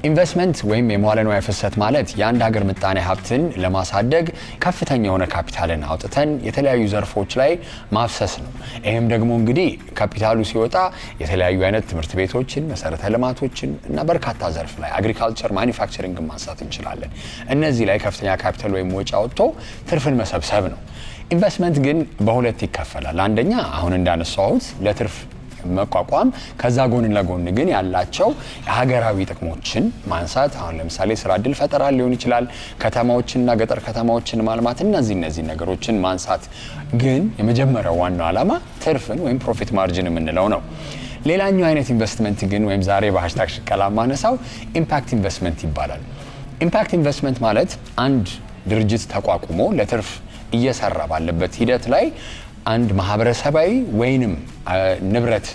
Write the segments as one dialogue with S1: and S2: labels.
S1: ኢንቨስትመንት ወይም የመዋለ ንዋይ ፍሰት ማለት የአንድ ሀገር ምጣኔ ሀብትን ለማሳደግ ከፍተኛ የሆነ ካፒታልን አውጥተን የተለያዩ ዘርፎች ላይ ማፍሰስ ነው። ይሄም ደግሞ እንግዲህ ካፒታሉ ሲወጣ የተለያዩ አይነት ትምህርት ቤቶችን፣ መሰረተ ልማቶችን እና በርካታ ዘርፍ ላይ አግሪካልቸር፣ ማኒፋክቸሪንግ ማንሳት እንችላለን። እነዚህ ላይ ከፍተኛ ካፒታል ወይም ወጪ አውጥቶ ትርፍን መሰብሰብ ነው። ኢንቨስትመንት ግን በሁለት ይከፈላል። አንደኛ አሁን እንዳነሳሁት ለትርፍ መቋቋም፣ ከዛ ጎን ለጎን ግን ያላቸው ሀገራዊ ጥቅሞችን ማንሳት። አሁን ለምሳሌ ስራ ዕድል ፈጠራ ሊሆን ይችላል፣ ከተማዎችንና ገጠር ከተማዎችን ማልማት፣ እነዚህ ነገሮችን ማንሳት። ግን የመጀመሪያው ዋናው ዓላማ ትርፍን ወይም ፕሮፊት ማርጂን የምንለው ነው። ሌላኛው አይነት ኢንቨስትመንት ግን ወይም ዛሬ በሃሽታግ ሽቀላ ማነሳው ኢምፓክት ኢንቨስትመንት ይባላል። ኢምፓክት ኢንቨስትመንት ማለት አንድ ድርጅት ተቋቁሞ ለትርፍ እየሰራ ባለበት ሂደት ላይ አንድ ማህበረሰባዊ ወይንም ንብረት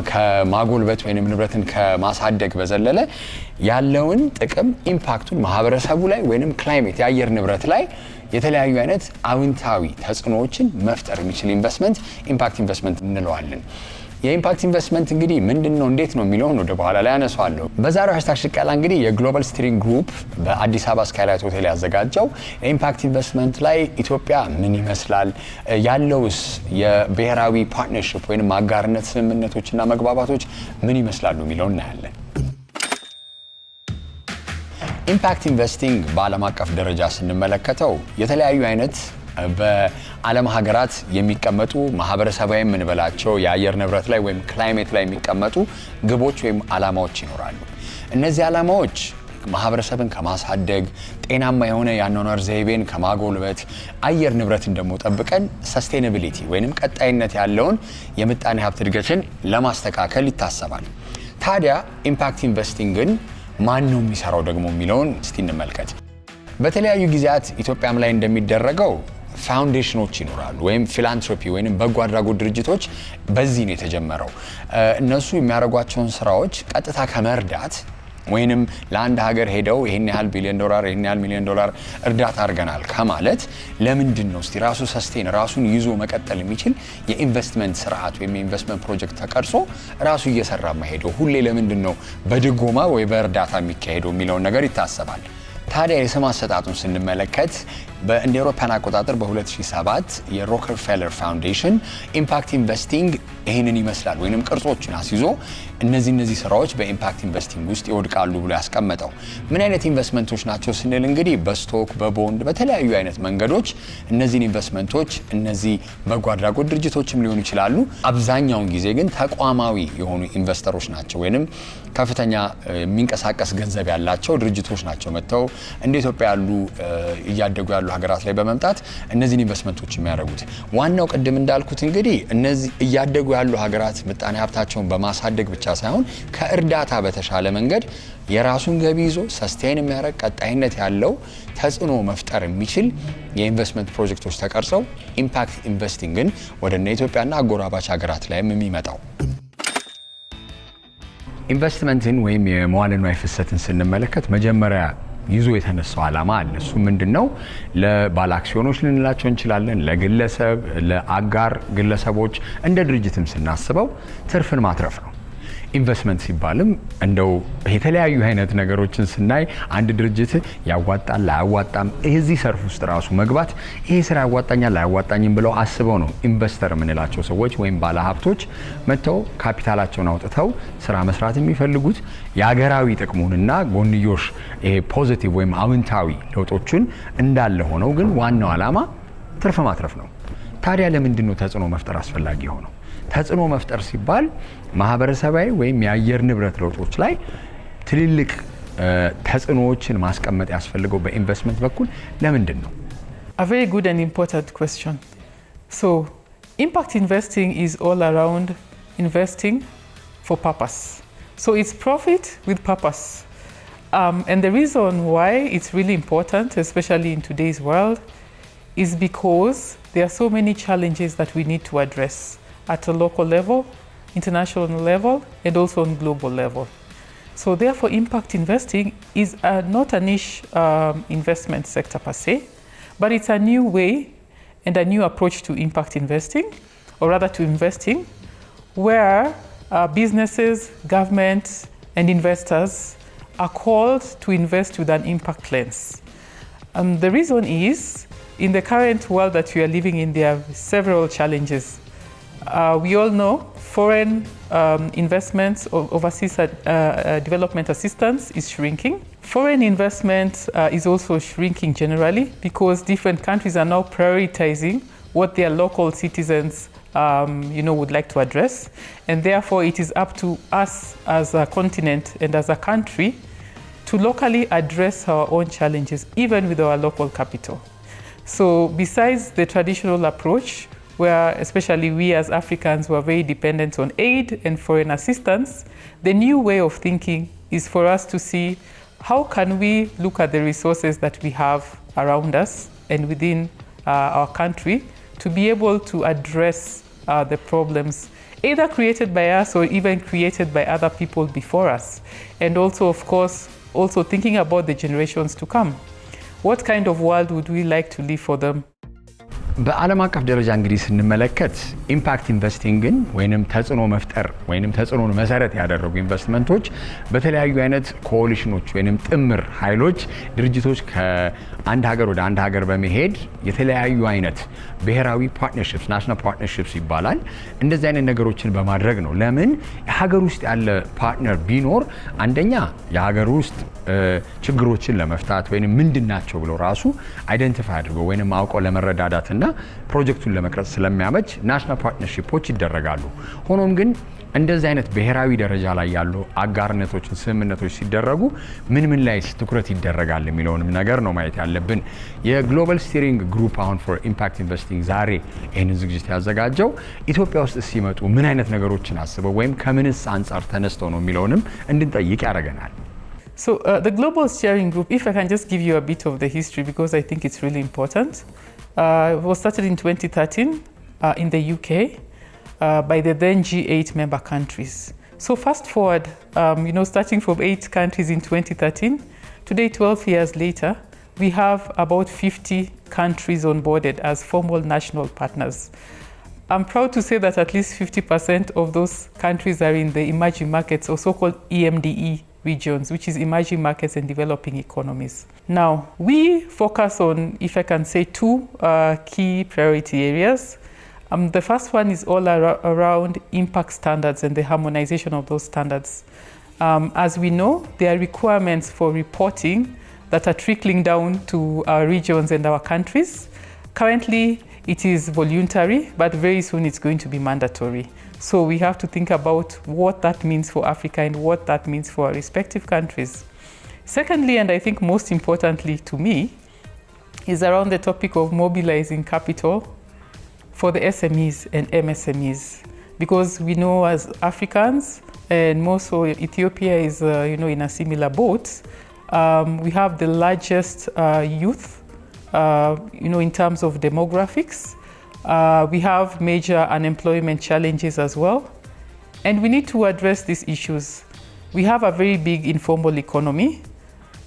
S1: ከማጎልበት ወይንም ንብረትን ከማሳደግ በዘለለ ያለውን ጥቅም ኢምፓክቱን ማህበረሰቡ ላይ ወይንም ክላይሜት የአየር ንብረት ላይ የተለያዩ አይነት አዎንታዊ ተጽዕኖዎችን መፍጠር የሚችል ኢንቨስትመንት ኢምፓክት ኢንቨስትመንት እንለዋለን። የኢምፓክት ኢንቨስትመንት እንግዲህ ምንድነው እንዴት ነው የሚለውን ወደ በኋላ ላይ አነሳዋለሁ። በዛሬው ሃሽታግ ሽቀላ እንግዲህ የግሎባል ስትሪንግ ግሩፕ በአዲስ አበባ ስካይላይት ሆቴል ያዘጋጀው የኢምፓክት ኢንቨስትመንት ላይ ኢትዮጵያ ምን ይመስላል፣ ያለውስ የብሔራዊ ፓርትነርሺፕ ወይም አጋርነት ስምምነቶችና መግባባቶች ምን ይመስላሉ የሚለውን እናያለን። ኢምፓክት ኢንቨስቲንግ በዓለም አቀፍ ደረጃ ስንመለከተው የተለያዩ አይነት በዓለም ሀገራት የሚቀመጡ ማህበረሰባዊ የምንበላቸው የአየር ንብረት ላይ ወይም ክላይሜት ላይ የሚቀመጡ ግቦች ወይም ዓላማዎች ይኖራሉ። እነዚህ ዓላማዎች ማህበረሰብን ከማሳደግ፣ ጤናማ የሆነ የአኗኗር ዘይቤን ከማጎልበት፣ አየር ንብረትን ደግሞ ጠብቀን ሰስቴናቢሊቲ ወይም ቀጣይነት ያለውን የምጣኔ ሀብት እድገትን ለማስተካከል ይታሰባል። ታዲያ ኢምፓክት ኢንቨስቲንግን ማን ነው የሚሰራው ደግሞ የሚለውን እስቲ እንመልከት። በተለያዩ ጊዜያት ኢትዮጵያም ላይ እንደሚደረገው ፋውንዴሽኖች ይኖራሉ ወይም ፊላንትሮፒ ወይም በጎ አድራጎት ድርጅቶች በዚህ ነው የተጀመረው። እነሱ የሚያደርጓቸውን ስራዎች ቀጥታ ከመርዳት ወይንም ለአንድ ሀገር ሄደው ይሄን ያህል ቢሊዮን ዶላር ይሄን ያህል ሚሊዮን ዶላር እርዳታ አድርገናል ከማለት ለምንድን ነው እስቲ ራሱ ሰስቴን ራሱን ይዞ መቀጠል የሚችል የኢንቨስትመንት ስርዓት ወይም የኢንቨስትመንት ፕሮጀክት ተቀርጾ ራሱ እየሰራ ማሄደው ሁሌ ለምንድን ነው በድጎማ ወይ በእርዳታ የሚካሄደው የሚለውን ነገር ይታሰባል። ታዲያ የስም አሰጣጡን ስንመለከት በእንደ አውሮፓውያን አቆጣጠር በ2007 የሮከርፌለር ፋውንዴሽን ኢምፓክት ኢንቨስቲንግ ይህንን ይመስላል ወይንም ቅርጾችን አስይዞ እነዚህ ስራዎች በኢምፓክት ኢንቨስቲንግ ውስጥ ይወድቃሉ ብሎ ያስቀመጠው። ምን አይነት ኢንቨስትመንቶች ናቸው ስንል እንግዲህ በስቶክ በቦንድ በተለያዩ አይነት መንገዶች እነዚህን ኢንቨስትመንቶች እነዚህ በጎ አድራጎት ድርጅቶችም ሊሆኑ ይችላሉ። አብዛኛውን ጊዜ ግን ተቋማዊ የሆኑ ኢንቨስተሮች ናቸው ወይንም ከፍተኛ የሚንቀሳቀስ ገንዘብ ያላቸው ድርጅቶች ናቸው መጥተው እንደ ኢትዮጵያ ያሉ እያደጉ ያሉ ሀገራት ላይ በመምጣት እነዚህን ኢንቨስትመንቶች የሚያደርጉት። ዋናው ቅድም እንዳልኩት እንግዲህ እነዚህ እያደጉ ያሉ ሀገራት ምጣኔ ሀብታቸውን በማሳደግ ብቻ ሳይሆን ከእርዳታ በተሻለ መንገድ የራሱን ገቢ ይዞ ሰስቴን የሚያደርግ ቀጣይነት ያለው ተጽዕኖ መፍጠር የሚችል የኢንቨስትመንት ፕሮጀክቶች ተቀርጸው ኢምፓክት ኢንቨስቲንግን ወደ ኢትዮጵያና አጎራባች ሀገራት ላይም የሚመጣው። ኢንቨስትመንትን ወይም የመዋለ ንዋይ ፍሰትን ስንመለከት መጀመሪያ ይዞ የተነሳው ዓላማ አለ። እሱ ምንድነው? ለባለ አክሲዮኖች ልንላቸው እንችላለን፣ ለግለሰብ ለአጋር ግለሰቦች እንደ ድርጅትም ስናስበው ትርፍን ማትረፍ ነው። ኢንቨስትመንት ሲባልም እንደው የተለያዩ አይነት ነገሮችን ስናይ አንድ ድርጅት ያዋጣል ላያዋጣም እዚህ ሰርፍ ውስጥ ራሱ መግባት ይሄ ስራ ያዋጣኛል ላያዋጣኝም ብለው አስበው ነው ኢንቨስተር የምንላቸው ሰዎች ወይም ባለሀብቶች መጥተው ካፒታላቸውን አውጥተው ስራ መስራት የሚፈልጉት የሀገራዊ ጥቅሙንና ጎንዮሽ ይሄ ፖዚቲቭ ወይም አዎንታዊ ለውጦችን እንዳለ ሆነው ግን ዋናው ዓላማ ትርፍ ማትረፍ ነው። ታዲያ ለምንድን ነው ተጽዕኖ መፍጠር አስፈላጊ ሆነው? ተጽዕኖ መፍጠር ሲባል ማህበረሰባዊ ወይም የአየር ንብረት ለውጦች ላይ ትልልቅ ተጽዕኖዎችን ማስቀመጥ ያስፈልገው በኢንቨስትመንት በኩል ለምንድን ነው?
S2: A very good and important question. So, impact investing is all around investing for purpose. So, it's profit with purpose. And the reason why it's really important, especially in today's world, is because there are so many challenges that we need to address at a local level, international level, and also on global level. So therefore, impact investing is not a niche investment sector per se, but it's a new way and a new approach to impact investing, or rather to investing, where businesses, governments, and investors are called to invest with an impact lens. The reason is, in the current world that we are living in, there are several challenges. We all know foreign investments or overseas development assistance is shrinking. Foreign investment is also shrinking generally because different countries are now prioritizing what their local citizens would like to address. And therefore it is up to us as a continent and as a country to locally address our own challenges, even with our local capital. So besides the traditional approach, where especially we as Africans were very dependent on aid and foreign assistance, the new way of thinking is for us to see how can we look at the resources that we have around us and within our country to be able to address the problems either created by us or even created by other people before us. And also, of course, also thinking about the generations to come. What kind of world would we like to live for them?
S1: በዓለም አቀፍ ደረጃ እንግዲህ ስንመለከት ኢምፓክት ኢንቨስቲንግን ወይንም ተጽዕኖ መፍጠር ወይንም ተጽዕኖን መሰረት ያደረጉ ኢንቨስትመንቶች በተለያዩ አይነት ኮአሊሽኖች ወይንም ጥምር ኃይሎች ድርጅቶች ከአንድ ሀገር ወደ አንድ ሀገር በመሄድ የተለያዩ አይነት ብሔራዊ ፓርትነርሺፕስ ናሽናል ፓርትነርሺፕስ ይባላል እንደዚህ አይነት ነገሮችን በማድረግ ነው። ለምን የሀገር ውስጥ ያለ ፓርትነር ቢኖር አንደኛ የሀገር ውስጥ ችግሮችን ለመፍታት ወይንም ምንድናቸው ብሎ ራሱ አይደንቲፋይ አድርጎ ወይንም አውቀው ለመረዳዳትና ፕሮጀክቱን ለመቅረጽ ስለሚያመች ናሽናል ፓርትነርሺፖች ይደረጋሉ። ሆኖም ግን እንደዚህ አይነት ብሔራዊ ደረጃ ላይ ያሉ አጋርነቶችን ስምምነቶች ሲደረጉ ምን ላይ ትኩረት ይደረጋል የሚለውንም ነገር ነው ማየት ያለብን። የግሎባል ስቲሪንግ ግሩፕ አሁን ፎር ኢምፓክት ኢንቨስቲንግ ዛሬ ይህንን ዝግጅት ያዘጋጀው ኢትዮጵያ ውስጥ ሲመጡ ምን አይነት ነገሮችን አስበው ወይም ከምንስ አንጻር ተነስተው ነው የሚለውንም እንድንጠይቅ ያደርገናል።
S2: So the Global Steering Group, if I can just give you a bit of the history because I think it's really important. It was started in 2013 in the UK by the then G8 member countries. So fast forward, starting from 8 countries in 2013, today 12 years later, we have about 50 countries onboarded as formal national partners. I'm proud to say that at least 50% of those countries are in the emerging markets or so-called EMDE regions, which is emerging markets and developing economies. Now, we focus on, if I can say, 2 key priority areas. The first one is all around impact standards and the harmonization of those standards. As we know, there are requirements for reporting that are trickling down to our regions and our countries. Currently, it is voluntary, but very soon it's going to be mandatory. So we have to think about what that means for Africa and what that means for our respective countries. Secondly, and I think most importantly to me, is around the topic of mobilizing capital for the SMEs and MSMEs. Because we know as Africans, and more so Ethiopia is in a similar boat, we have the largest youth, in terms of demographics. We have major unemployment challenges as well, and we need to address these issues. We have a very big informal economy,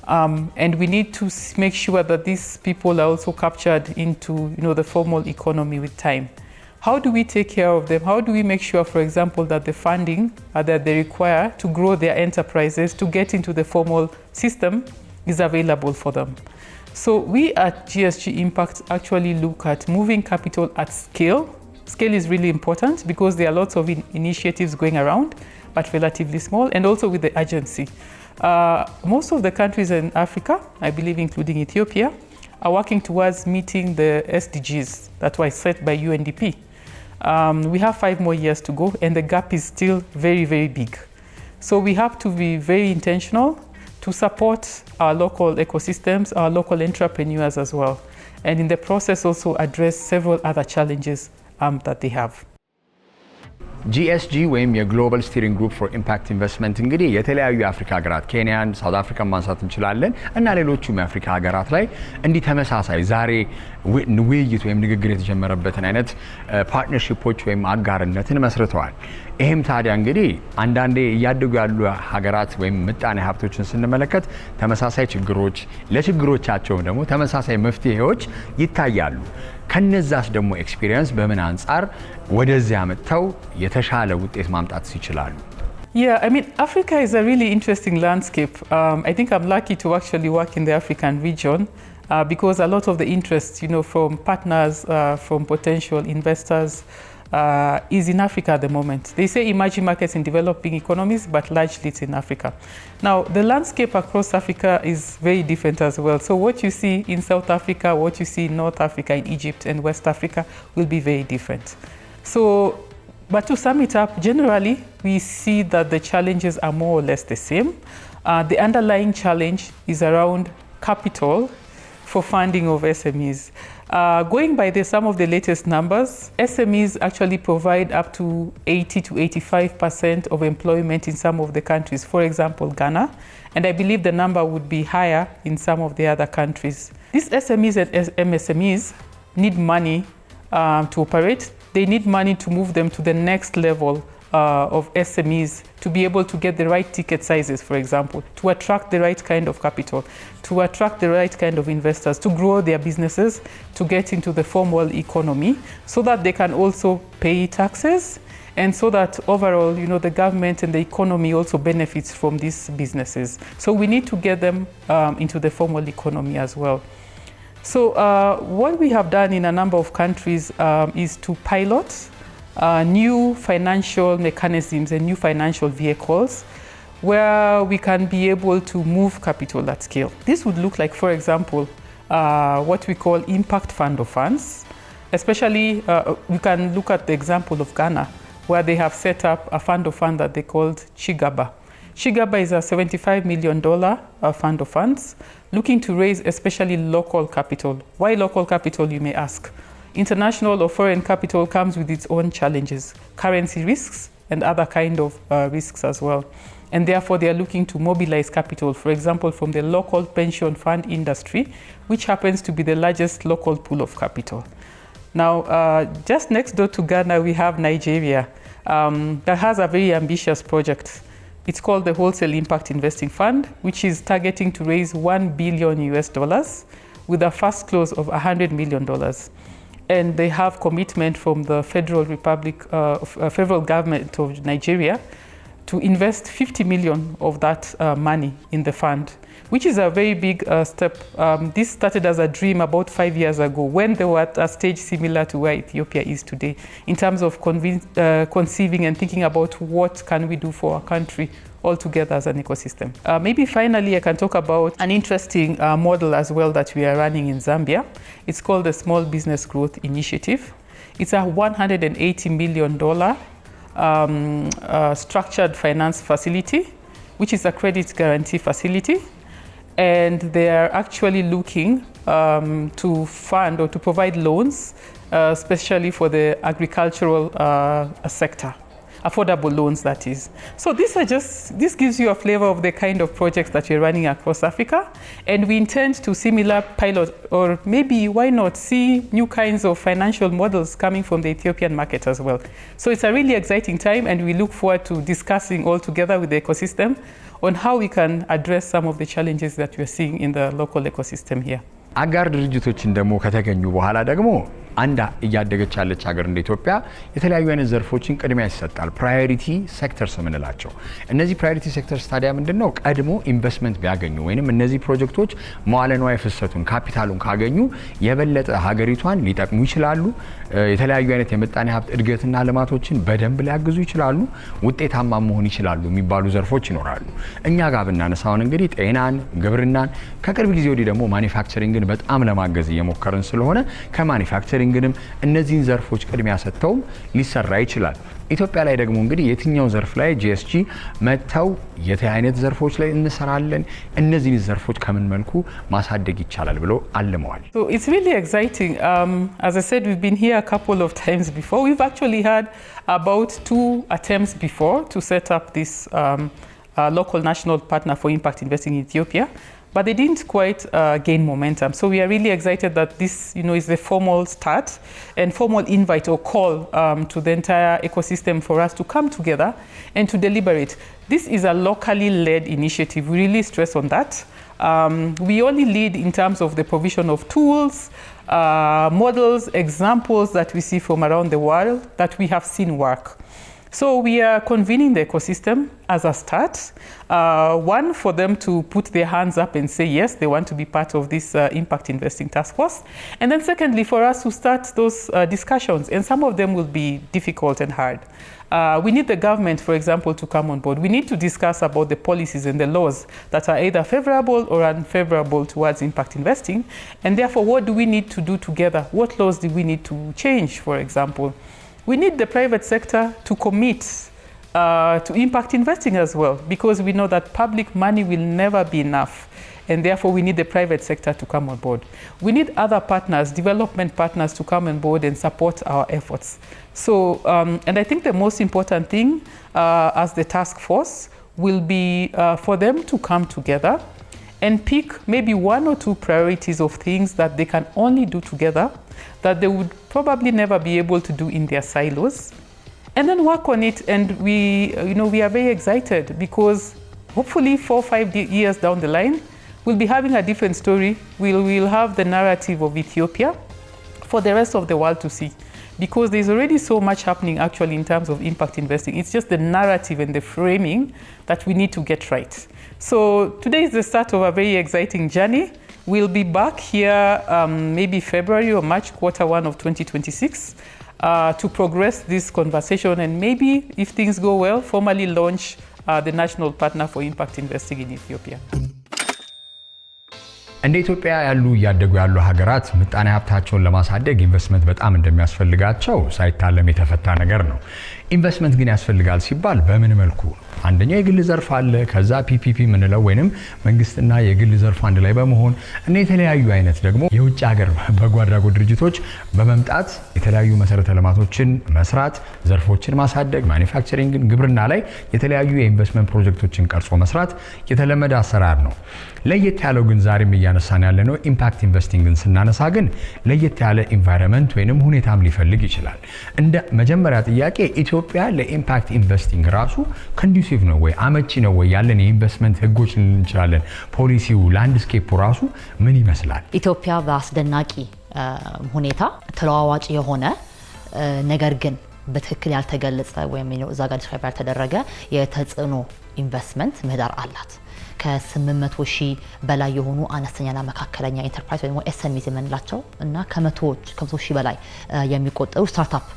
S2: and we need to make sure that these people are also captured into the formal economy with time. How do we take care of them? How do we make sure, for example, that the funding that they require to grow their enterprises, to get into the formal system, is available for them? So we at GSG Impact actually look at moving capital at scale. Scale is really important because there are lots of initiatives going around, but relatively small, and also with the urgency. Most of the countries in Africa, I believe including Ethiopia, are working towards meeting the SDGs that were set by UNDP. We have 5 more years to go, and the gap is still very, very big. So we have to be very intentional to support our local ecosystems, our local entrepreneurs as well, and in the process also address several other challenges that they have.
S1: GSG ወይም የግሎባል ስቲሪንግ ግሩፕ ፎር ኢምፓክት ኢንቨስትመንት እንግዲህ የተለያዩ የአፍሪካ ሀገራት ኬንያን፣ ሳውዝ አፍሪካን ማንሳት እንችላለን እና ሌሎችም የአፍሪካ ሀገራት ላይ እንዲህ ተመሳሳይ ዛሬ ውይይት ወይም ንግግር የተጀመረበትን አይነት ፓርትነርሺፖች ወይም አጋርነትን መስርተዋል። ይሄም ታዲያ እንግዲህ አንዳንዴ እያደጉ ያሉ ሀገራት ወይም ምጣኔ ሀብቶችን ስንመለከት ተመሳሳይ ችግሮች ለችግሮቻቸው ደግሞ ተመሳሳይ መፍትሄዎች ይታያሉ። ከነዛስ ደግሞ ኤክስፒሪየንስ በምን አንፃር ወደዚያ መጥተው የተሻለ ውጤት ማምጣት ይችላሉ?
S2: Yeah, I mean, Africa is a really interesting landscape. I think I'm lucky to actually work in the African region because a lot of the interest, from partners, from potential investors, is in Africa at the moment. They say emerging markets in developing economies, but largely it's in Africa. Now, the landscape across Africa is very different as well. So what you see in South Africa, what you see in North Africa, in Egypt and West Africa will be very different. But to sum it up, generally, we see that the challenges are more or less the same. The underlying challenge is around capital for funding of SMEs. Going by some of the latest numbers, SMEs actually provide up to 80 to 85% of employment in some of the countries, for example, Ghana, and I believe the number would be higher in some of the other countries. These SMEs and MSMEs need money to operate. They need money to move them to the next level of SMEs, to be able to get the right ticket sizes, for example, to attract the right kind of capital, to attract the right kind of investors, to grow their businesses, to get into the formal economy, so that they can also pay taxes, and so that overall, the government and the economy also benefits from these businesses. So we need to get them into the formal economy as well. So what we have done in a number of countries is to pilot new financial mechanisms and new financial vehicles where we can be able to move capital at scale. This would look like, for example, what we call impact fund of funds. Especially, we can look at the example of Ghana, where they have set up a fund of funds that they called Chigaba. Chigaba is a $75 million fund of funds looking to raise especially local capital. Why local capital, you may ask? International or foreign capital comes with its own challenges, currency risks and other kind of risks as well. And therefore they are looking to mobilize capital, for example, from the local pension fund industry, which happens to be the largest local pool of capital. Now, just next door to Ghana, we have Nigeria that has a very ambitious project. It's called the Wholesale Impact Investing Fund, which is targeting to raise $1 billion with a first close of $100 million. And they have commitment from the federal government of Nigeria to invest 50 million of that money in the fund, which is a very big step. This started as a dream about 5 years ago when they were at a stage similar to where Ethiopia is today in terms of conceiving and thinking about what can we do for our country all together as an ecosystem. Maybe finally I can talk about an interesting model as well that we are running in Zambia. It's called the Small Business Growth Initiative. It's a $180 million structured finance facility, which is a credit guarantee facility. And they are actually looking to fund or to provide loans, especially for the agricultural sector. Affordable loans, that is. So this gives you a flavor of the kind of projects that we're running across Africa, and we intend to similar pilot, or maybe why not see new kinds of financial models coming from the Ethiopian market as well. So it's a really exciting time, and we look forward to discussing all together with the ecosystem on how we can address some of the challenges that we're seeing in the local ecosystem here.
S1: አጋር ድርጅቶችን ደግሞ ከተገኙ በኋላ ደግሞ አንድ እያደገች ያለች ሀገር እንደ ኢትዮጵያ የተለያዩ አይነት ዘርፎችን ቅድሚያ ይሰጣል። ፕራዮሪቲ ሴክተርስ የምንላቸው እነዚህ ፕራዮሪቲ ሴክተርስ ታዲያ ምንድነው? ቀድሞ ኢንቨስትመንት ቢያገኙ ወይንም እነዚህ ፕሮጀክቶች መዋለ ንዋይ ፍሰቱን ካፒታሉን ካገኙ የበለጠ ሀገሪቷን ሊጠቅሙ ይችላሉ። የተለያዩ አይነት የምጣኔ ሀብት እድገትና ልማቶችን በደንብ ሊያግዙ ይችላሉ። ውጤታማ መሆን ይችላሉ የሚባሉ ዘርፎች ይኖራሉ። እኛ ጋር ብናነሳውን እንግዲህ ጤናን፣ ግብርናን ከቅርብ ጊዜ ወዲህ ደግሞ ማኒፋክቸሪንግን በጣም ለማገዝ እየሞከርን ስለሆነ ከማኒፋክቸሪንግንም እነዚህን ዘርፎች ቅድሚያ ሰጥተው ሊሰራ ይችላል። ኢትዮጵያ ላይ ደግሞ እንግዲህ የትኛው ዘርፍ ላይ ጂኤስጂ መተው የተ አይነት ዘርፎች ላይ እንሰራለን እነዚህን ዘርፎች ከምን መልኩ ማሳደግ ይቻላል ብሎ አልመዋል።
S2: So it's really exciting. As I said, we've been here a couple of times before. We've actually had about 2 attempts before to set up this local national partner for impact investing in Ethiopia. But they didn't quite gain momentum. So we are really excited that this, is the formal start and formal invite or call to the entire ecosystem for us to come together and to deliberate. This is a locally led initiative. We really stress on that. We only lead in terms of the provision of tools, models, examples that we see from around the world that we have seen work. So we are convening the ecosystem as a start. One, for them to put their hands up and say, yes, they want to be part of this impact investing task force. And then secondly, for us to start those discussions, and some of them will be difficult and hard. We need the government, for example, to come on board. We need to discuss about the policies and the laws that are either favorable or unfavorable towards impact investing. And therefore, what do we need to do together? What laws do we need to change, for example? We need the private sector to commit to impact investing as well, because we know that public money will never be enough. And therefore, we need the private sector to come on board. We need other partners, development partners, to come on board and support our efforts. So, and I think the most important thing as the task force will be for them to come together and pick maybe 1 or 2 priorities of things that they can only do together, that they would probably never be able to do in their silos, and then work on it. And we are very excited because hopefully 4 or 5 years down the line, we'll be having a different story. We'll have the narrative of Ethiopia for the rest of the world to see, because there's already so much happening actually in terms of impact investing. It's just the narrative and the framing that we need to get right. So today is the start of a very exciting journey. We'll be back here maybe February or March, Q1 of 2026, to progress this conversation and maybe, if things go well, formally launch the National Partner for Impact Investing in Ethiopia.
S1: እንደ ኢትዮጵያ ያሉ ያደጉ ያሉ ሀገራት ምጣኔ ሀብታቸውን ለማሳደግ ኢንቨስትመንት በጣም እንደሚያስፈልጋቸው ሳይታለም የተፈታ ነገር ነው። ኢንቨስትመንት ግን ያስፈልጋል ሲባል በምን መልኩ? አንደኛው የግል ዘርፍ አለ፣ ከዛ ፒፒፒ ምንለው ወይንም መንግስትና የግል ዘርፍ አንድ ላይ በመሆን እና የተለያዩ አይነት ደግሞ የውጭ ሀገር በጎ አድራጎት ድርጅቶች በመምጣት የተለያዩ መሰረተ ልማቶችን መስራት፣ ዘርፎችን ማሳደግ፣ ማኒፋክቸሪንግን፣ ግብርና ላይ የተለያዩ የኢንቨስትመንት ፕሮጀክቶችን ቀርጾ መስራት የተለመደ አሰራር ነው። ለየት ያለው ግን ዛሬም እያነሳን ያለነው ኢምፓክት ኢንቨስቲንግን ስናነሳ ግን ለየት ያለ ኢንቫይሮንመንት ወይንም ሁኔታም ሊፈልግ ይችላል። እንደ መጀመሪያ ጥያቄ ኢትዮጵያ ለኢምፓክት ኢንቨስቲንግ ራሱ ኮንዱሲቭ ነው ወይ አመቺ ነው ወይ ያለን የኢንቨስትመንት ህጎች እንችላለን ፖሊሲው ላንድስኬፑ ራሱ ምን ይመስላል?
S3: ኢትዮጵያ በአስደናቂ ሁኔታ ተለዋዋጭ የሆነ ነገር ግን በትክክል ያልተገለጸ ወይም እዛ ጋር ዲስክራይብ ያልተደረገ የተጽዕኖ ኢንቨስትመንት ምህዳር አላት። ከ800 ሺህ በላይ የሆኑ አነስተኛና መካከለኛ ኢንተርፕራይዝ ወይም ኤስኤምኢዝ የምንላቸው እና ከ100 ሺህ በላይ የሚቆጠሩ ስታርታፕ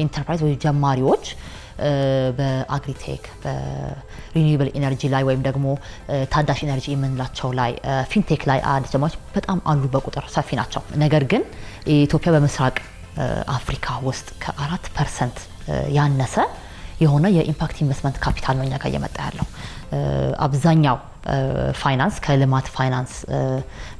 S3: ኢንተርፕራይዝ ወይ ጀማሪዎች በአግሪቴክ በሪኒውብል ኢነርጂ ላይ ወይም ደግሞ ታዳሽ ኢነርጂ የምንላቸው ላይ ፊንቴክ ላይ ጀማሪዎች በጣም አሉ፣ በቁጥር ሰፊ ናቸው። ነገር ግን ኢትዮጵያ በምስራቅ አፍሪካ ውስጥ ከ4% ያነሰ የሆነ የኢምፓክት ኢንቨስትመንት ካፒታል ነው እኛ ጋር እየመጣ ያለው። አብዛኛው ፋይናንስ ከልማት ፋይናንስ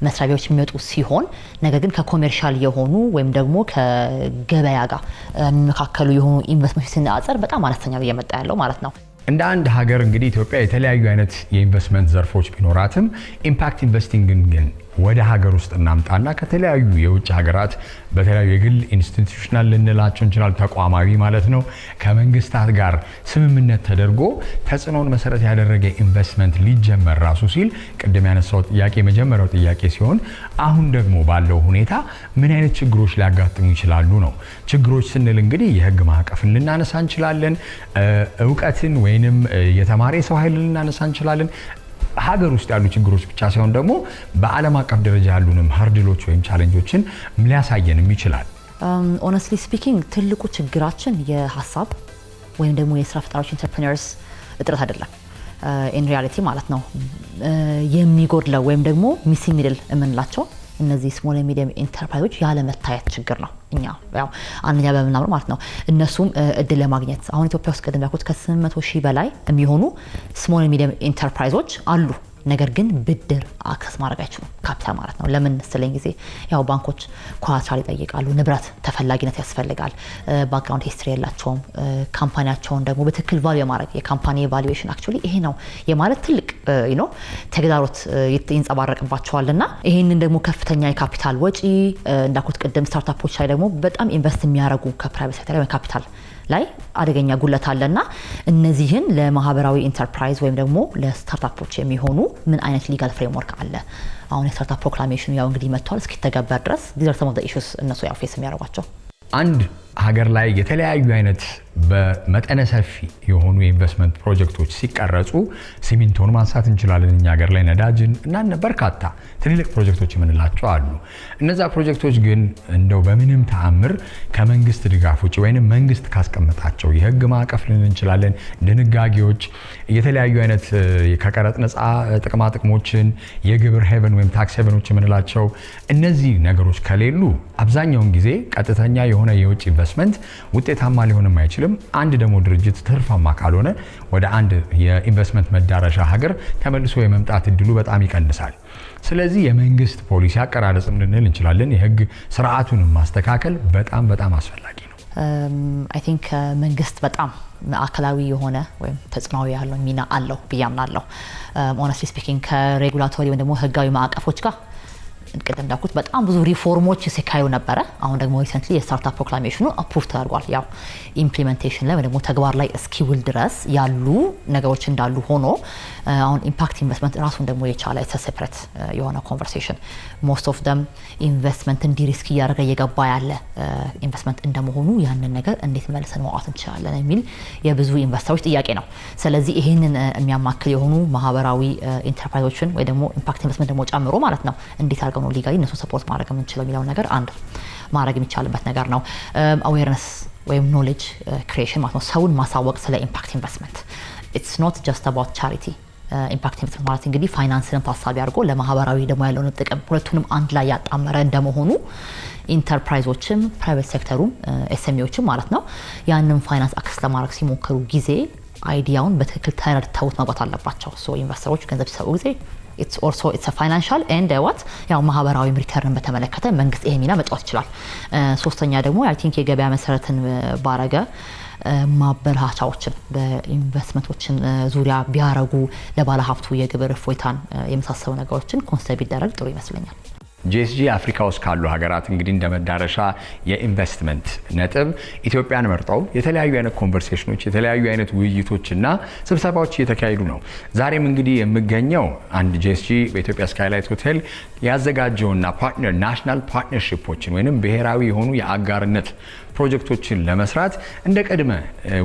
S3: መስሪያ ቤቶች የሚወጡ ሲሆን ነገር ግን ከኮሜርሻል የሆኑ ወይም ደግሞ ከገበያ ጋር የሚመካከሉ የሆኑ ኢንቨስትመንት ሲነጻጸር በጣም አነስተኛ እየመጣ ያለው ማለት ነው።
S1: እንደ አንድ ሀገር እንግዲህ ኢትዮጵያ የተለያዩ አይነት የኢንቨስትመንት ዘርፎች ቢኖራትም ኢምፓክት ኢንቨስቲንግን ግን ወደ ሀገር ውስጥ እናምጣና ከተለያዩ የውጭ ሀገራት በተለያዩ የግል ኢንስቲትዩሽናል ልንላቸው እንችላለን ተቋማዊ ማለት ነው ከመንግስታት ጋር ስምምነት ተደርጎ ተጽዕኖን መሰረት ያደረገ ኢንቨስትመንት ሊጀመር ራሱ ሲል ቅድም ያነሳው ጥያቄ መጀመሪያው ጥያቄ ሲሆን አሁን ደግሞ ባለው ሁኔታ ምን አይነት ችግሮች ሊያጋጥሙ ይችላሉ ነው። ችግሮች ስንል እንግዲህ የህግ ማዕቀፍን ልናነሳ እንችላለን፣ እውቀትን ወይንም የተማረ ሰው ኃይል ልናነሳ እንችላለን። ሀገር ውስጥ ያሉ ችግሮች ብቻ ሳይሆን ደግሞ በዓለም አቀፍ ደረጃ ያሉንም ሃርድሎች ወይም ቻሌንጆችን ሊያሳየንም ይችላል።
S3: ኦነስትሊ ስፒኪንግ ትልቁ ችግራችን የሀሳብ ወይም ደግሞ የስራ ፈጣሪዎች ኢንተርፕረነርስ እጥረት አይደለም። ኢን ሪያሊቲ ማለት ነው የሚጎድለው ወይም ደግሞ ሚሲንግ ሚድል የምንላቸው እነዚህ ስሞል ኤንድ ሚዲየም ኢንተርፕራይዞች ያለ መታየት ችግር ነው። እኛ ያው አንኛ በመናምር ማለት ነው እነሱም እድል ለማግኘት አሁን ኢትዮጵያ ውስጥ ቀደም ያልኩት ከ800 ሺህ በላይ የሚሆኑ ስሞል ኤንድ ሚዲየም ኢንተርፕራይዞች አሉ። ነገር ግን ብድር አክሰስ ማድረግ አይችሉም፣ ካፒታል ማለት ነው። ለምን ስለኝ ጊዜ ያው ባንኮች ኮላተራል ይጠይቃሉ፣ ንብረት ተፈላጊነት ያስፈልጋል፣ ባክግራውንድ ሂስትሪ የላቸውም። ካምፓኒያቸውን ደግሞ በትክክል ቫልዩ ማድረግ የካምፓኒ ቫልዩዌሽን አክቹሊ ይሄ ነው የማለት ትልቅ ተግዳሮት ይንጸባረቅባቸዋልና ይሄንን ደግሞ ከፍተኛ የካፒታል ወጪ እንዳልኩት ቅድም ስታርታፖች ላይ ደግሞ በጣም ኢንቨስት የሚያደርጉ ከፕራይቬት ሴክተር ካፒታል ላይ አደገኛ ጉለት አለና እነዚህን ለማህበራዊ ኢንተርፕራይዝ ወይም ደግሞ ለስታርታፖች የሚሆኑ ምን አይነት ሊጋል ፍሬምወርክ አለ? አሁን የስታርታፕ ፕሮክላሜሽኑ ያው እንግዲህ መጥቷል እስኪተገበር ድረስ these are some of the issues እነሱ ያው ፌስ የሚያደርጓቸው
S1: አንድ ሀገር ላይ የተለያዩ አይነት በመጠነ ሰፊ የሆኑ የኢንቨስትመንት ፕሮጀክቶች ሲቀረጹ ሲሚንቶን ማንሳት እንችላለን እኛ ሀገር ላይ ነዳጅን እና በርካታ ትልልቅ ፕሮጀክቶች የምንላቸው አሉ። እነዛ ፕሮጀክቶች ግን እንደው በምንም ተአምር ከመንግስት ድጋፍ ውጭ ወይንም መንግስት ካስቀመጣቸው የህግ ማዕቀፍ ልን እንችላለን ድንጋጌዎች የተለያዩ አይነት ከቀረጥ ነፃ ጥቅማ ጥቅሞችን የግብር ሄቨን ወይም ታክስ ሄቨኖች የምንላቸው እነዚህ ነገሮች ከሌሉ አብዛኛውን ጊዜ ቀጥተኛ የሆነ የውጭ ኢንቨስትመንት ውጤታማ ሊሆንም አይችልም። አንድ ደግሞ ድርጅት ትርፋማ ካልሆነ ወደ አንድ የኢንቨስትመንት መዳረሻ ሀገር ተመልሶ የመምጣት እድሉ በጣም ይቀንሳል። ስለዚህ የመንግስት ፖሊሲ አቀራረጽም ልንል እንችላለን የህግ ስርዓቱን ማስተካከል በጣም አስፈላጊ ነው።
S3: አይ ቲንክ መንግስት በጣም ማዕከላዊ የሆነ ወይም ተጽዕኖዊ ያለው ሚና አለው ብዬ አምናለሁ። ሆነስትሊ ስፒኪንግ ከሬጉላቶሪ ወይም ደግሞ ህጋዊ ማዕቀፎች ጋር ቅድም እንዳልኩት በጣም ብዙ ሪፎርሞች ሲካሄዱ ነበረ። አሁን ደግሞ ሪሰንትሊ የስታርታፕ ፕሮክላሜሽኑ አፕሩቭ ተደርጓል። ያው ኢምፕሊሜንቴሽን ላይ ወይ ደግሞ ተግባር ላይ እስኪውል ድረስ ያሉ ነገሮች እንዳሉ ሆኖ አሁን ኢምፓክት ኢንቨስትመንት ራሱን ደግሞ የቻለ ሴፐሬት የሆነ ኮንቨርሴሽን ሞስት ኦፍ ደም ኢንቨስትመንትን ዲሪስክ እያደረገ እየገባ ያለ ኢንቨስትመንት እንደመሆኑ ያንን ነገር እንዴት መልሰን ማውጣት እንችላለን የሚል የብዙ ኢንቨስተሮች ጥያቄ ነው። ስለዚህ ይሄንን የሚያማክል የሆኑ ማህበራዊ ኢንተርፕራይዞችን ወይ ደግሞ ኢምፓክት ኢንቨስትመንት ደግሞ ጨምሮ ማለት ነው እንዴት አድርገው ነው ሊጋሊ እነሱን ሰፖርት ማድረግ የምንችለው የሚለው ነገር አንድ ማድረግ የሚቻልበት ነገር ነው። አዌርነስ ወይም ኖሌጅ ክሪኤሽን ማለት ነው ሰውን ማሳወቅ ስለ ኢምፓክት ኢንቨስትመንት ኢትስ ኖት ጀስት አባውት ቻሪቲ። ኢምፓክት ኢንቨስትመንት ማለት እንግዲህ ፋይናንስን ታሳቢ አድርጎ ለማህበራዊ ደግሞ ያለውን ጥቅም ሁለቱንም አንድ ላይ ያጣመረ እንደመሆኑ ኢንተርፕራይዞችም ፕራይቬት ሴክተሩም ኤስኤምኢዎችም ማለት ነው ያንን ፋይናንስ አክሰስ ለማድረግ ሲሞክሩ ጊዜ አይዲያውን በትክክል ተረድተውት መግባት አለባቸው። ሶ ኢንቨስተሮች ገንዘብ ሲሰጡ ጊዜ it's a financial and what ያው ማህበራዊ ሪተርን በተመለከተ መንግስት ይሄ ሚና መጫወት ይችላል። ሶስተኛ ደግሞ አይ ቲንክ የገበያ መሰረትን ባረገ ማበረታቻዎችን በኢንቨስትመንቶችን ዙሪያ ቢያረጉ ለባለ ሀብቱ የግብር እፎይታን የመሳሰሉ ነገሮችን ኮንሲደር ቢደረግ ጥሩ ይመስለኛል።
S1: ጂኤስጂ አፍሪካ ውስጥ ካሉ ሀገራት እንግዲህ እንደመዳረሻ የኢንቨስትመንት ነጥብ ኢትዮጵያን መርጠው የተለያዩ አይነት ኮንቨርሴሽኖች የተለያዩ አይነት ውይይቶችና ስብሰባዎች እየተካሄዱ ነው። ዛሬም እንግዲህ የምገኘው አንድ ጂኤስጂ በኢትዮጵያ ስካይላይት ሆቴል ያዘጋጀውና ፓርትነር ናሽናል ፓርትነርሺፖችን ወይንም ብሔራዊ የሆኑ የአጋርነት ፕሮጀክቶችን ለመስራት እንደ ቅድመ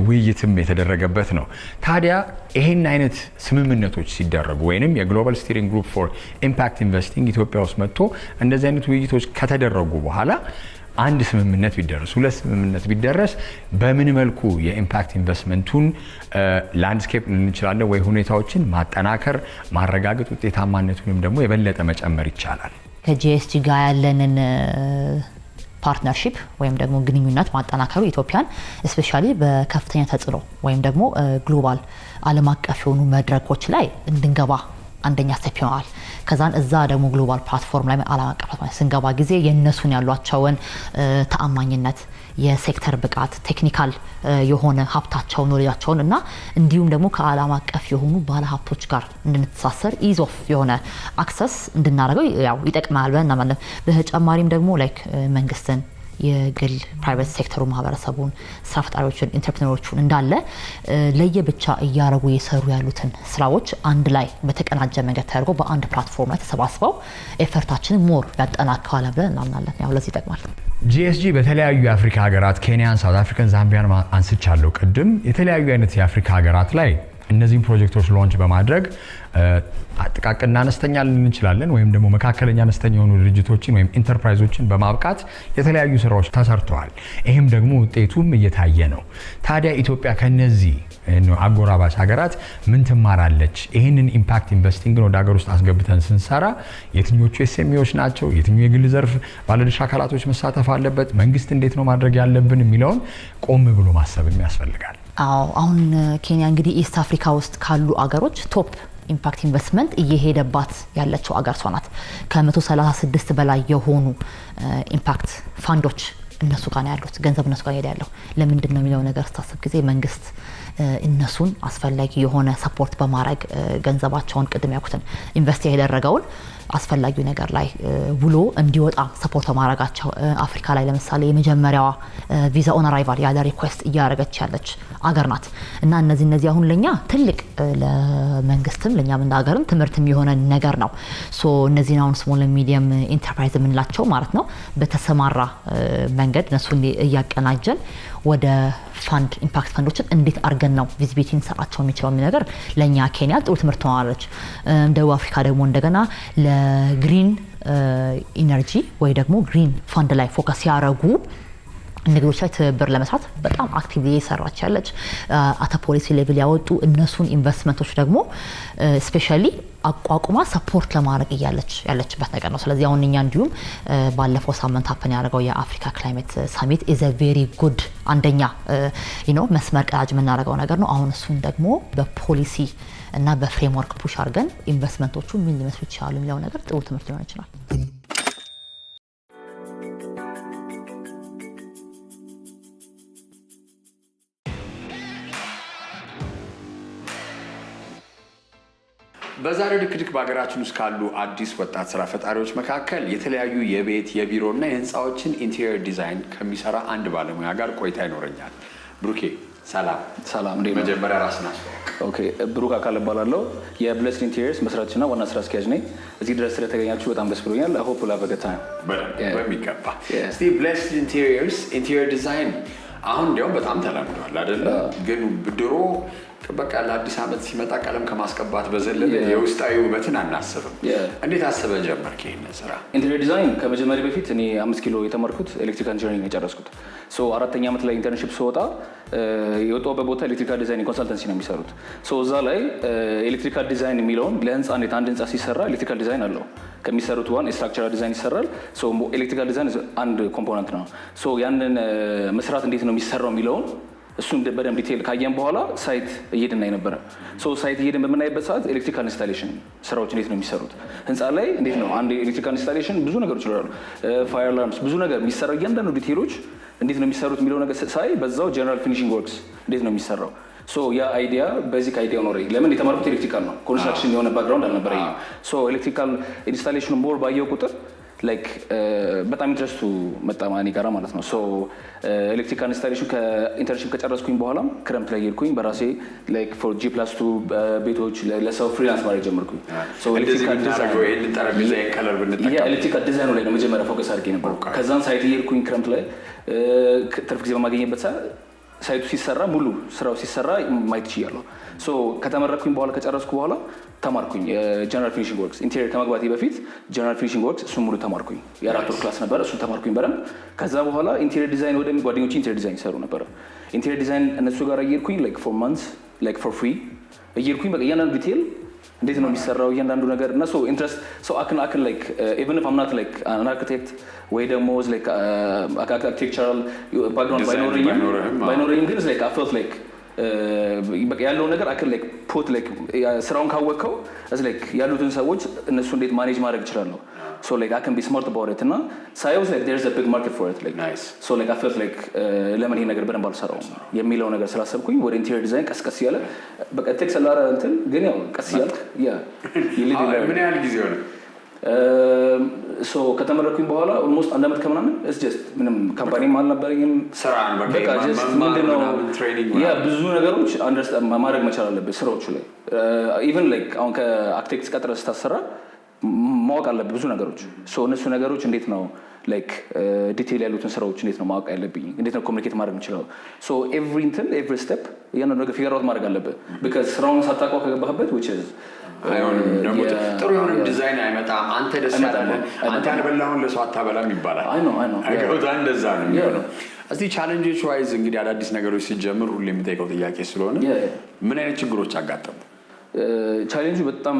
S1: ውይይትም የተደረገበት ነው። ታዲያ ይሄን አይነት ስምምነቶች ሲደረጉ ወይንም የግሎባል ስቲሪንግ ግሩፕ ፎር ኢምፓክት ኢንቨስቲንግ ኢትዮጵያ ውስጥ መጥቶ እንደዚህ አይነት ውይይቶች ከተደረጉ በኋላ አንድ ስምምነት ቢደረስ ሁለት ስምምነት ቢደረስ በምን መልኩ የኢምፓክት ኢንቨስትመንቱን ላንድስኬፕ እንችላለን ወይ ሁኔታዎችን ማጠናከር ማረጋገጥ ውጤታማነቱንም ደግሞ የበለጠ መጨመር ይቻላል?
S3: ከጂኤስጂ ጋር ያለንን ፓርትነርሺፕ ወይም ደግሞ ግንኙነት ማጠናከሩ ኢትዮጵያን ስፔሻሊ በከፍተኛ ተጽዕኖ ወይም ደግሞ ግሎባል ዓለም አቀፍ የሆኑ መድረኮች ላይ እንድንገባ አንደኛ ስቴፕ ይሆናል። ከዛን እዛ ደግሞ ግሎባል ፕላትፎርም ላይ ዓለም አቀፍ ስንገባ ጊዜ የነሱን ያሏቸውን ተአማኝነት የሴክተር ብቃት ቴክኒካል የሆነ ሀብታቸውን ኖሌጃቸውን እና እንዲሁም ደግሞ ከዓለም አቀፍ የሆኑ ባለ ሀብቶች ጋር እንድንተሳሰር ኢዝ ኦፍ የሆነ አክሰስ እንድናደርገው ያው ይጠቅማል ብለን እናምናለን። በተጨማሪም ደግሞ ላይክ መንግስትን የግል ፕራይቬት ሴክተሩ ማህበረሰቡን ስራ ፈጣሪዎችን ኢንተርፕረነሮቹን እንዳለ ለየብቻ እያረጉ የሰሩ ያሉትን ስራዎች አንድ ላይ በተቀናጀ መንገድ ተደርጎ በአንድ ፕላትፎርም ላይ ተሰባስበው ኤፈርታችንን ሞር ያጠናክራል ብለን እናምናለን። ያው ለዚህ ይጠቅማል።
S1: ጂኤስጂ በተለያዩ የአፍሪካ ሀገራት ኬንያን፣ ሳውት አፍሪካን፣ ዛምቢያን አንስቻለሁ ቅድም የተለያዩ አይነት የአፍሪካ ሀገራት ላይ እነዚህን ፕሮጀክቶች ሎንች በማድረግ ጥቃቅንና አነስተኛ ልንል እንችላለን ወይም ደግሞ መካከለኛ አነስተኛ የሆኑ ድርጅቶችን ወይም ኢንተርፕራይዞችን በማብቃት የተለያዩ ስራዎች ተሰርተዋል። ይህም ደግሞ ውጤቱም እየታየ ነው። ታዲያ ኢትዮጵያ ከነዚህ አጎራባች ሀገራት ምን ትማራለች? ይህንን ኢምፓክት ኢንቨስቲንግን ወደ ሀገር ውስጥ አስገብተን ስንሰራ የትኞቹ ኤስኤምኢዎች ናቸው? የትኞቹ የግል ዘርፍ ባለድርሻ አካላቶች መሳተፍ አለበት? መንግስት እንዴት ነው ማድረግ ያለብን የሚለውን ቆም ብሎ ማሰብም ያስፈልጋል።
S3: አሁን ኬንያ እንግዲህ ኢስት አፍሪካ ውስጥ ካሉ አገሮች ቶፕ ኢምፓክት ኢንቨስትመንት እየሄደባት ያለችው አገር ናት። ከ136 በላይ የሆኑ ኢምፓክት ፋንዶች እነሱ ጋር ያሉት ገንዘብ እነሱ ጋር ያለው ለምንድን ነው የሚለው ነገር ስታስብ ጊዜ መንግስት እነሱን አስፈላጊ የሆነ ሰፖርት በማድረግ ገንዘባቸውን ቅድም ያልኩትን ኢንቨስት ያደረገውን አስፈላጊው ነገር ላይ ውሎ እንዲወጣ ሰፖርት ማድረጋቸው አፍሪካ ላይ ለምሳሌ የመጀመሪያዋ ቪዛ ኦን አራይቫል ያለ ሪኩዌስት እያደረገች ያለች አገር ናት እና እነዚህ አሁን ለኛ ትልቅ ለመንግስትም ለኛም እንደ ሀገርም ትምህርት የሚሆነ ነገር ነው ሶ እነዚህ አሁን ስሞል ሚዲየም ኢንተርፕራይዝ የምንላቸው ማለት ነው በተሰማራ መንገድ እነሱን እያቀናጀን ወደ ፋንድ ኢምፓክት ፈንዶችን እንዴት አርገን ነው ቪዚቢሊቲ እንሰጣቸው የሚችለው ነገር ለኛ ኬንያ ጥሩ ትምህርት ሆናለች ደቡብ አፍሪካ ደግሞ እንደገና ለግሪን ኢነርጂ ወይ ደግሞ ግሪን ፋንድ ላይ ፎከስ ያደረጉ ነገሮች ላይ ትብብር ለመስራት በጣም አክቲቭሊ እየሰራች ያለች አታ ፖሊሲ ሌቭል ያወጡ እነሱን ኢንቨስትመንቶች ደግሞ ስፔሻሊ አቋቁማ ሰፖርት ለማድረግ ያለችበት ነገር ነው ስለዚህ አሁን እኛ እንዲሁም ባለፈው ሳምንት ሀፕን ያደረገው የአፍሪካ ክላይሜት ሳሚት ኢዝ አ ቬሪ ጉድ አንደኛ መስመር ቀዳጅ የምናደርገው ነገር ነው አሁን እሱን ደግሞ በፖሊሲ እና በፍሬምወርክ ፑሽ አድርገን ኢንቨስትመንቶቹ ምን ሊመስሉ ይችላሉ የሚለው ነገር ጥሩ ትምህርት ሊሆን ይችላል
S1: በዛሬው ድክድክ በሀገራችን ውስጥ ካሉ አዲስ ወጣት ስራ ፈጣሪዎች መካከል የተለያዩ የቤት የቢሮና የህንፃዎችን ኢንቴሪየር ዲዛይን ከሚሰራ አንድ ባለሙያ ጋር ቆይታ ይኖረኛል ብሩኬ ሰላም እንዴ መጀመሪያ ራስን አስተዋውቅ
S4: ኦኬ ብሩክ አካል እባላለሁ የብሌስድ ኢንቴሪየርስ መስራችና ዋና ስራ አስኪያጅ ነኝ እዚህ ድረስ ስለተገኛችሁ በጣም ደስ ብሎኛል I hope we'll have a good time
S1: በሚገባ እስቲ ብሌስድ ኢንቴሪየርስ ኢንቴሪየር ዲዛይን አሁን እንዲያውም በጣም ተለምዷል አይደለ ግን ድሮ በቃ ለአዲስ አመት ሲመጣ ቀለም ከማስቀባት በዘለለ የውስጣዊ ውበትን አናስብም እንዴት አሰበ ጀመርክ ይሄን ስራ
S4: ኢንቴሪየር ዲዛይን ከመጀመሪያ በፊት እኔ 5 ኪሎ የተማርኩት ኤሌክትሪካል ኢንጂነሪንግ የጨረስኩት ሶ አራተኛ አመት ላይ ኢንተርንሺፕ ስወጣ የወጣሁበት ቦታ ኤሌክትሪካል ዲዛይን ኮንሰልተንሲ ነው የሚሰሩት ሶ እዛ ላይ ኤሌክትሪካል ዲዛይን የሚለውን ለህንፃ እንዴት አንድ ህንፃ ሲሰራ ኤሌክትሪካል ዲዛይን አለው ከሚሰሩት ዋን ስትራክቸራል ዲዛይን ይሰራል ሶ ኤሌክትሪካል ዲዛይን አንድ ኮምፖነንት ነው ሶ ያንን መስራት እንዴት ነው የሚሰራው የሚለውን እሱን በደንብ ዲቴል ካየን በኋላ ሳይት እየሄድን ነበር ሶ ሳይት እየሄድን በመናይበት ሰዓት ኤሌክትሪካል ኢንስታሌሽን ስራዎች እንዴት ነው የሚሰሩት ህንፃ ላይ እንዴት ነው አንድ ኤሌክትሪካል ኢንስታሌሽን ብዙ ነገሮች ይኖራሉ ፋየር አላርምስ ብዙ ነገር የሚሰራው እያንዳንዱ ዲቴሎች እንዴት ነው የሚሰሩት የሚለው ነገር ሳይ በዛው ጀነራል ፊኒሺንግ ወርክስ እንዴት ነው የሚሰራው ሶ ያ አይዲያ ቤዚክ አይዲያ ኖረኝ ለምን የተማርኩት ኤሌክትሪካል ነው ኮንስትራክሽን የሆነ ባክግራውንድ አልነበረኝ ሶ ኤሌክትሪካል ኢንስታሌሽን ሞር ባየው ቁጥር ላይክ በጣም ኢንትረስቱ መጣ ማኒ ጋራ ማለት ነው ሶ ኤሌክትሪካል ኢንስታሌሽን ከኢንተርንሺፕ ከጨረስኩኝ በኋላ ክረምት ላይ ሄድኩኝ በራሴ ላይክ ፎር G+2 ቤቶች ለሰው ፍሪላንስ ማድረግ ጀመርኩኝ
S1: ሶ ኤሌክትሪካል
S4: ዲዛይኑ ላይ ነው መጀመሪያ ፎከስ አድርጌ ነበር ከዛን ሳይት ሄድኩኝ ክረምት ላይ ትርፍ ጊዜ በማግኘበት ሳይቱ ሲሰራ ሙሉ ስራው ሲሰራ ማየት ይችላል ሶ ከተመረኩኝ በኋላ ከጨረስኩ በኋላ ተማርኩኝ ጀነራል ፊኒሺንግ ወርክስ ኢንቴሪየር ከመግባቴ በፊት ጀነራል ፊኒሺንግ ወርክስ እሱ ሙሉ ተማርኩኝ የአራት ወር ክላስ ነበር እሱ ተማርኩኝ በደንብ ከዛ በኋላ ኢንቴሪየር ዲዛይን ወደ ጓደኞቼ ኢንቴሪየር ዲዛይን ይሰሩ ነበር ኢንቴሪየር ዲዛይን እነሱ ጋር እየሄድኩኝ ላይክ ፎር ማንትስ ላይክ ፎር ፍሪ እየሄድኩኝ በቃ እያንዳንዱ ዲቴል እንዴት ነው የሚሰራው እያንዳንዱ ነገር እና ሶ ኢንትረስት ሶ አክን ላይክ ኢቨን ኢፍ አም ናት ላይክ አን አርኪቴክት ወይ ደግሞ ላይክ አርኪቴክቸራል ባክግራውንድ ባይኖረኝም ግን ላይክ አይ ፌልት ላይክ በቃ ያለው ነገር አክን ላይክ ፖት ላይክ ስራውን ካወቀው ላይክ ያሉትን ሰዎች እነሱ እንዴት ማኔጅ ማድረግ ይችላል so like I can be smart about it እና ሳይውስ like there's a big market for it like
S1: nice
S4: so like I felt like ለምን ይሄ ነገር በደንብ አልሰራውም የሚለው ነገር ስላሰብኩኝ ወደ ኢንቴሪየር ዲዛይን ቀስቀስ ያለ በቃ ቴክስ አላራ እንትን ግን ያው ቀስ ያልክ
S1: ምን ያህል ጊዜ ሆነ
S4: ሶ ከተመረኩኝ በኋላ ኦልሞስት አንድ አመት ከምናምን it's just ምንም ካምፓኒም አልነበረኝም
S1: ስራን በቃ
S4: just ምንድነው ያ ብዙ ነገሮች አንደርስታንድ ማድረግ መቻል አለበት ስራዎቹ ላይ ኢቭን ላይክ አሁን ከአርኪቴክት ቀጥረህ ስታሰራ ማወቅ አለብህ ብዙ ነገሮች ሶ እነሱ ነገሮች እንዴት ነው ላይክ ዲቴል ያሉትን ስራዎች እንዴት ነው ማወቅ ያለብኝ እንዴት ነው ኮሙኒኬት ማድረግ የምችለው ሶ ኤቭሪ ስቴፕ ያንን ነገር ፊገር አውት ማድረግ አለብህ because ስራውን ሳታውቀው ከገባህበት which is
S1: አይሆንም ደግሞ ጥሩ የሆነ ዲዛይን አይመጣም አንተ ደስ ያለህ አንተ ያልበላውን ለሰው አታበላም ይባላል
S4: አይ ነው
S1: አይገውታ እንደዛ ነው የሚሆነው እስቲ ቻሌንጆች ዋይዝ እንግዲህ አዳዲስ ነገሮች ሲጀምር ሁሌ የምጠይቀው ጥያቄ ስለሆነ ምን አይነት ችግሮች አጋጠሙ
S4: ቻሌንጁ በጣም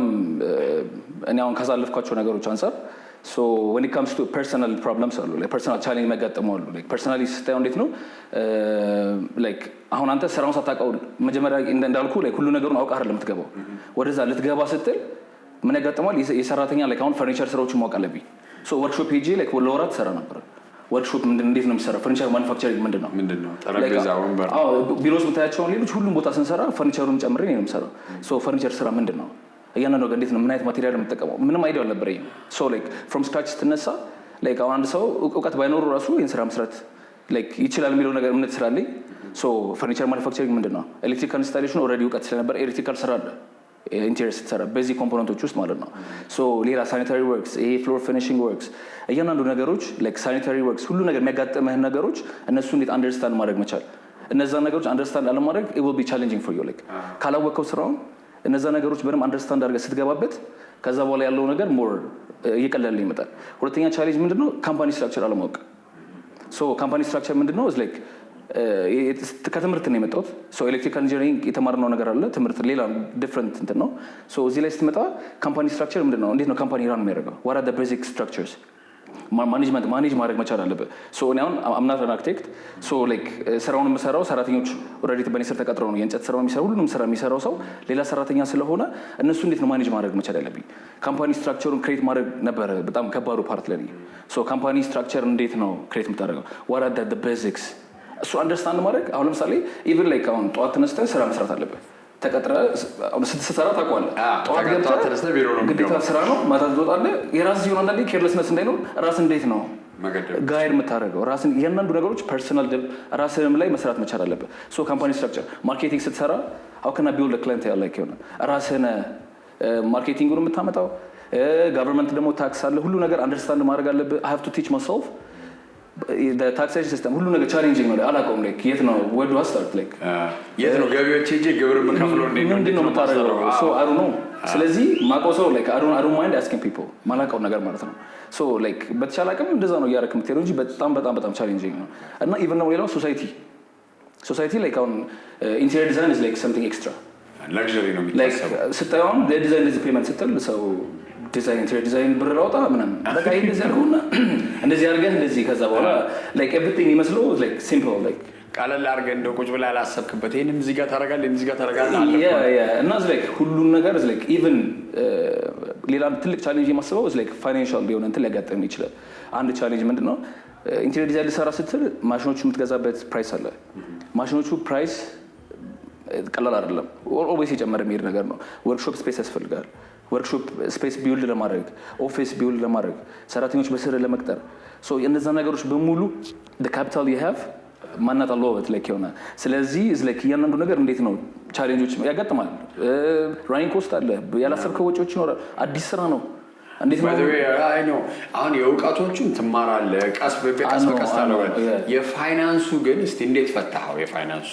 S4: እኔ አሁን ካሳለፍኳቸው ነገሮች አንፃር so when it comes to personal problems አሉ like personal challenge የሚያጋጥሙ አሉ like personally ስታየው እንዴት ነው like አሁን አንተ ስራውን ሳታውቀው መጀመሪያ እንዳልኩ like ሁሉ ነገሩን አውቀህ አይደለም የምትገባው ወደዛ ልትገባ ስትል ምን ያጋጥማል የሰራተኛ like አሁን ፈርኒቸር ስራዎችን ማወቅ አለብኝ so workshop ሄጄ like ለወራት ሰራ ነበር ወርክሾፕ እንዴት ነው የሚሰራው? ፈርኒቸር ማኑፋክቸሪንግ ምንድን ነው?
S1: ጠረጴዛ፣ ወንበር።
S4: ቢሮስ ብታያቸውን ሌሎች ሁሉም ቦታ ስንሰራ ፈርኒቸሩን ጨምሬ ነው የምሰራው። ሶ ፈርኒቸር ስራ ምንድን ነው? እያንዳንዱ ነገር እንዴት ነው? ምን አይነት ማቴሪያል የምጠቀመው? ምንም አይዲያ አልነበረኝም። ሶ ላይክ ፍሮም ስክራች ስትነሳ ላይክ አሁን አንድ ሰው እውቀት ባይኖሩ ራሱ ይህን ስራ መስራት ላይክ ይችላል የሚለው ነገር እምነት ስላለኝ ሶ ፈርኒቸር ማኑፋክቸሪንግ ምንድን ነው? ኤሌክትሪካል ኢንስታሌሽን ኦልሬዲ እውቀት ስለነበር ኤሌክትሪካል ስራ አለ ኢንቴሪየር ስትሰራ በዚህ ኮምፖነንቶች ውስጥ ማለት ነው። ሶ ሌላ ሳኒታሪ ወርክስ፣ ይሄ ፍሎር ፊኒሽንግ ወርክስ፣ እያንዳንዱ ነገሮች ላይክ ሳኒታሪ ወርክስ ሁሉ ነገር የሚያጋጥምህን ነገሮች እነሱ እንዴት አንደርስታንድ ማድረግ መቻል። እነዛ ነገሮች አንደርስታንድ አለማድረግ it will be challenging for you like ካላወቀው ስራውን እነዛ ነገሮች በደንብ አንደርስታንድ አድርገህ ስትገባበት ከዛ በኋላ ያለው ነገር ሞር እየቀለለ ይመጣል። ሁለተኛ ቻሌንጅ ምንድነው? ካምፓኒ ስትራክቸር አለማወቅ። ሶ ካምፓኒ ስትራክቸር ምንድነው? is like ከትምህርት ነው የመጣሁት። ሶ ኤሌክትሪካል ኢንጂነሪንግ የተማርነው ነገር አለ። ትምህርት ሌላ ዲፍረንት እንትን ነው። ሶ እዚህ ላይ ስትመጣ ካምፓኒ ስትራክቸር ምንድነው? እንዴት ነው ካምፓኒ ራን የሚያደርገው? what are the basic structures? ማኔጅመንት ማኔጅ ማድረግ መቻል አለበት። ሶ እኔ አሁን አምናት አርክቴክት ሶ ላይክ ስራውን የምሰራው ሰራተኞች ኦልሬዲ በእኔ ስር ተቀጥረው ነው የእንጨት ስራውን የሚሰራው። ሁሉንም ስራ የሚሰራው ሰው ሌላ ሰራተኛ ስለሆነ እነሱ እንዴት ነው ማኔጅ ማድረግ መቻል ያለብኝ? ካምፓኒ ስትራክቸሩን ክሬት ማድረግ ነበረ በጣም ከባዱ ፓርት ለኔ። ሶ ካምፓኒ ስትራክቸር እንዴት ነው ክሬት የምታደርገው? what are the basics? እሱ አንደርስታንድ ማድረግ አሁን ለምሳሌ ኢቭን ላይክ አሁን ጠዋት ተነስተህ ስራ መስራት አለበት። ተቀጥረህ ስትሰራ ታውቀዋለህ። ጠዋት ገብተህ ግዴታ ስራ ነው። ማታ ትወጣለህ። የራስህ ሲሆን አንዳንዴ ኬርለስነስ እንዳይኖር ራስህ እንዴት ነው ጋይድ የምታደርገው? ራስን እያንዳንዱ ነገሮች ፐርሰናል ራስህም ላይ መስራት መቻል አለበት። ሶ ካምፓኒ ስትራክቸር ማርኬቲንግ ስትሰራ how can I build a clientele like ሆነ ራስህን ማርኬቲንጉን የምታመጣው። ጋቨርንመንት ደግሞ ታክስ አለ። ሁሉ ነገር አንደርስታንድ ማድረግ አለብህ። I have to teach myself ታክሴሽን ሲስተም ሁሉ ነገር ቻሌንጂንግ ነው። አላውቀውም ላይክ የት ነው ወዱ ስታርት ላይክ
S1: የት ነው ገቢዎች ሄጄ ግብር የምከፍለው
S4: ምንድን ነው የምታደርገው? ሶ አይ ዶንት ኖ። ስለዚህ ማውቀው ሰው ላይክ አይ ዶንት ማይንድ አስኪንግ ፒፕል ማላውቀው ነገር ማለት ነው። ሶ ላይክ በተቻለ አቅም እንደዛ ነው እያደረክ የምትሄደው እንጂ በጣም ቻሌንጂንግ ነው። እና ኢቨን ነው ሌላው ሶሳይቲ ላይክ አሁን ኢንቴሪየር ዲዛይን ኢዝ ላይክ ሰምቲንግ ኤክስትራ
S1: ላክዠሪ ነው የሚታሰበው።
S4: ስታየው አሁን ለዲዛይን እንደዚህ ፔመንት ስትል ሰው ዲዛይን ብር አውጣ ምናምን በቃ ይሄ እንደዚህ አድርገውና እንደዚህ አድርገህ እንደዚህ ከዛ በኋላ ላይክ ኤቭሪቲንግ ይመስለው ላይክ ሲምፕል ላይክ
S1: ቀለል አድርገህ እንደው ቁጭ ብለህ ያላሰብክበት ይሄንም እዚህ ጋር ታደርጋለህ እዚህ ጋር ታደርጋለህ አለ
S4: እና ላይክ ሁሉም ነገር ላይክ ኢቭን ሌላ ትልቅ ቻሌንጅ የማስበው ላይክ ፋይናንሻል ቢሆን እንትን ሊያጋጥም ይችላል። አንድ ቻሌንጅ ምንድነው? ኢንቴሪየር ዲዛይን ልሰራ ስትል ማሽኖቹ የምትገዛበት ፕራይስ አለ። ማሽኖቹ ፕራይስ ቀላል አይደለም። ኦልዌይስ የጨመረ የሚሄድ ነገር ነው። ወርክሾፕ ስፔስ ያስፈልጋል። ወርክሾፕ ስፔስ ቢውልድ ለማድረግ ኦፊስ ቢውልድ ለማድረግ ሰራተኞች በስር ለመቅጠር ሶ እነዛ ነገሮች በሙሉ ካፒታል ዩ ሃቭ ማናት አለበት ላይክ ሆነ። ስለዚህ ላይክ እያንዳንዱ ነገር እንዴት ነው ቻሌንጆች ያጋጥማል። ራኒንግ ኮስት አለ፣ ያላሰብከው ወጪዎች ይኖራል። አዲስ ስራ ነው። እንዴት
S1: ነው አሁን የእውቀቶቹን ትማራለህ ቀስ በቀስ ታለዋል። የፋይናንሱ ግን እስቲ እንዴት ፈታኸው? የፋይናንሱ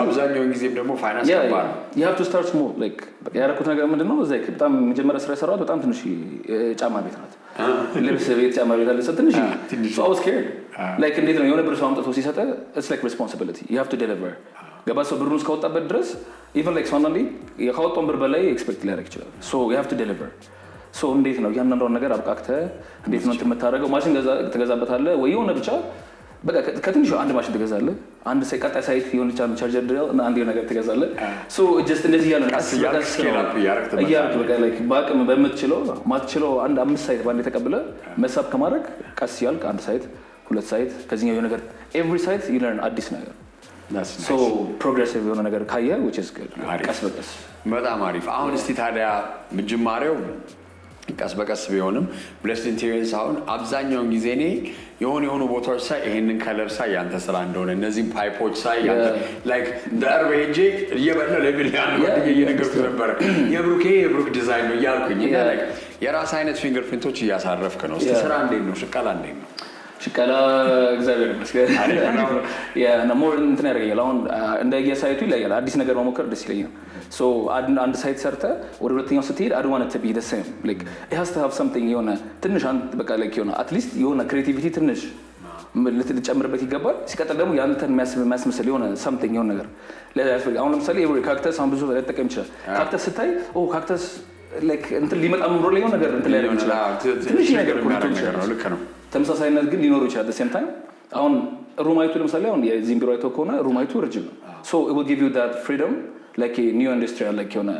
S1: አብዛኛውን ጊዜም ደግሞ ፋይናንስ ከባድ ነው።
S4: you have to start small like ያደረኩት ነገር ምንድነው? ላይክ በጣም መጀመሪያ ስራ የሰራሁት በጣም ትንሽ ጫማ ቤት ናት። ልብስ ቤት ጫማ ቤት አለ ትንሽ so I was scared like እንዴት ነው የሆነ ብር ሰው አምጥቶ ሲሰጠ it's like responsibility you have to deliver ገባ ሰው ብሩን እስካወጣበት ድረስ even like አንዳንዴ የካወጣውን ብር በላይ ኤክስፔክት ሊያደርግ ይችላል። so you have to deliver so እንዴት ነው ያንዳንዱን ነገር አብቃቅተህ እንዴት ነው የምታደርገው? ማሽን ትገዛበታለህ ወይ የሆነ ብቻ በቃ ከትንሽ አንድ ማሽን ትገዛለህ። አንድ ቀጣይ ሳይት የሆነ ቻርጀር ድሪል እና አንድ ነገር ትገዛለህ። ሶ ጀስት እንደዚህ ያለ እያደረግህ በቃ ላይክ በአቅም በምትችለው ማትችለው አንድ 5 ሳይት ባንዴ ተቀብለህ መሳብ ከማድረግ ቀስ ያልክ አንድ ሳይት 2 ሳይት ከዚህኛው የሆነ ነገር ኤቭሪ ሳይት you learn አዲስ ነገር ሶ ፕሮግሬሲቭ የሆነ ነገር ካየህ which is good ቀስ በቀስ
S1: በጣም አሪፍ። አሁን እስቲ ታዲያ ጅማሬው ቀስ በቀስ ቢሆንም ብለስድ ኢንቴሪየርስ አሁን አብዛኛውን ጊዜ እኔ የሆኑ ቦታዎች ሳይ ይሄንን ከለር ሳይ ያንተ ስራ እንደሆነ እነዚህም ፓይፖች ሳይ ያንተ ላይክ ደርበ ሄጄ እየበለ ለብል ያን ወዲህ እየነገርኩ ነበር የብሩክ ዲዛይን ነው እያልኩኝ ላይክ የራስ አይነት ፊንገር ፕሪንቶች እያሳረፍክ ነው። እስቲ ስራ እንዴት ነው? ሽቀላ እንዴት ነው?
S4: ሽቀላ እግዚአብሔር ይመስገን ያ ሞር እንትን ያደርገኛል። አሁን እንደየሳይቱ ይለያል። አዲስ ነገር መሞከር ደስ ይለኛል። ሶ አንድ ሳይት ሰርተ ወደ ሁለተኛው ስትሄድ I don't want it to be the same like it has to have something የሆነ ትንሽ አንድ በቃ like የሆነ at least የሆነ ክሬቲቪቲ ትንሽ ልትጨምርበት ይገባል። ሲቀጥል ደግሞ ያንተን የሚያስመስል የሆነ something የሆነ ነገር አሁን ለምሳሌ ካክተስ አሁን ብዙ ተጠቀም ይችላል። ካክተስ ስታይ ካክተስ like እንትን ሊመጣ ምሮ ላይ የሆነ ነገር እንትን ሊያደርግ ይችላል። ትንሽ ነገር ነው ልክ ነው። ተመሳሳይነት ግን ሊኖሩ ይችላል the same time አሁን ሩማይቱ ለምሳሌ አሁን የዚህም ቢሮ አይተው ከሆነ ሩማይቱ ረጅም ነው so it will give you that freedom like a new industrial like የሆነ